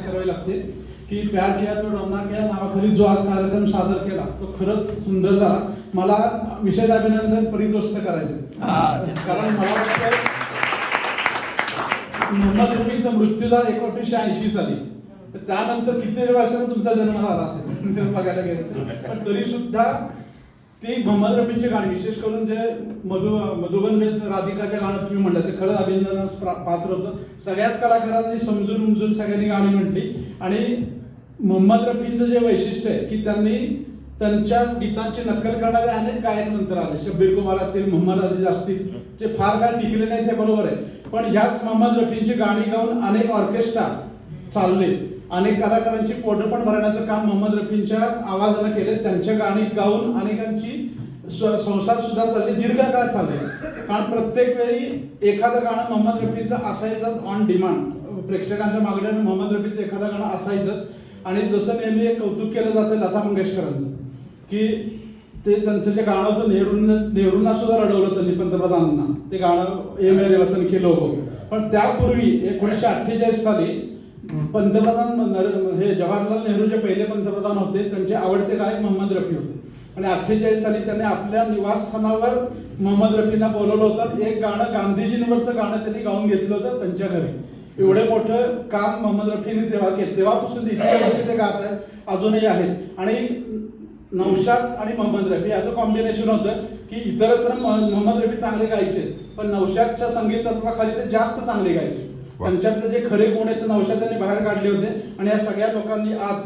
करावी लागते की प्यार किया तो डरना क्या नावाखाली जो आज कार्यक्रम सादर केला तो खरंच सुंदर झाला. मला विशेष अभिनंदन परितोषित करायचं, कारण मला वाटतं मोहम्मद रफीचा मृत्यू झाला 1980 साली. त्यानंतर किती वर्षांनी तुमचा जन्म झाला असेल बघायला गेलं, पण तरी सुद्धा ती मोहम्मद रफीची गाणी, विशेष करून जे मधुबन राधिकाच्या गाणं तुम्ही म्हणलं ते खरंच अभिनंदनास पात्र होतं. सगळ्याच कलाकारांनी समजून उमजून सगळ्यांनी गाणी म्हटली. आणि मोहम्मद रफींचं जे वैशिष्ट्य आहे की त्यांनी त्यांच्या गीतांची नक्कल करणारे अनेक गायक नंतर आले. शब्बीर कुमार असतील, मोहम्मद अजीज असतील, जे फार काळ टिकले नाही ते बरोबर आहे, पण ह्याच मोहम्मद रफींची गाणी गाऊन अनेक ऑर्केस्ट्रा चालले, अनेक कलाकारांची पोटं पण भरण्याचं काम मोहम्मद रफींच्या आवाजानं केले. त्यांच्या गाणी गाऊन अनेकांची संसार सुद्धा चालले, दीर्घकाळ चालले. कारण प्रत्येक वेळी एखादं गाणं मोहम्मद रफीचं असायचंच ऑन डिमांड, प्रेक्षकांच्या मागण्यानं मोहम्मद रफीचं एखादं गाणं असायचंच. आणि जसं नेहमी एक कौतुक केलं जातं लता मंगेशकरांचं की ते त्यांचं जे गाणं होतं नेहरूंना सुद्धा रडवलं त्यांनी पंतप्रधानांना, ते गाणं ए मेरे वतन के लोगो. पण त्यापूर्वी 1948 साली पंतप्रधान हे जवाहरलाल नेहरू जे पहिले पंतप्रधान होते त्यांचे आवडते गायक मोहम्मद रफी होते. आणि 48 साली त्यांनी आपल्या निवासस्थानावर मोहम्मद रफींना बोलवलं होतं. एक गाणं गांधीजींवरचं गाणं त्यांनी गाऊन घेतलं होतं त्यांच्या घरी. एवढे मोठं काम मोहम्मद रफीने तेव्हा केलं. तेव्हापासून इतक्या वर्षी ते गात आहेत, अजूनही आहेत. आणि नौशाद आणि मोहम्मद रफी असं कॉम्बिनेशन होतं की इतरत्र मोहम्मद रफी चांगले गायचे, पण नौशादच्या संगीत तत्वाखाली ते जास्त चांगले गायचे. त्यांच्यातले जे खरे गुण आहेत नौशाद यांनी बाहेर काढले होते. आणि या सगळ्या लोकांनी आज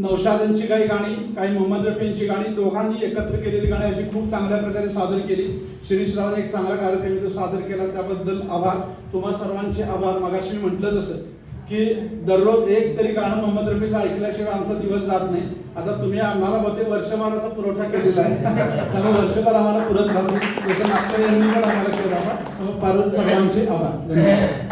नौशादांची काही गाणी, काही मोहम्मद रफींची गाणी, दोघांनी एकत्र केलेली गाणी अशी खूप चांगल्या प्रकारे सादर केली. शिरीष रावांनी एक चांगला कार्यक्रम इथं सादर केला, त्याबद्दल आभार. तुम्हा सर्वांचे आभार. मगाशी मी म्हटलं तसं की दररोज एक तरी गाणं मोहम्मद रफीचं ऐकल्याशिवाय आमचा दिवस जात नाही. आता तुम्ही आम्हाला बहुतेक वर्षभराचा पुरवठा केलेला आहे, त्यामुळे वर्षभर आम्हाला पुरत राहतो. जसं मागच्या यांनी पण आम्हाला केला. परत सर्वांचे आभार. धन्यवाद.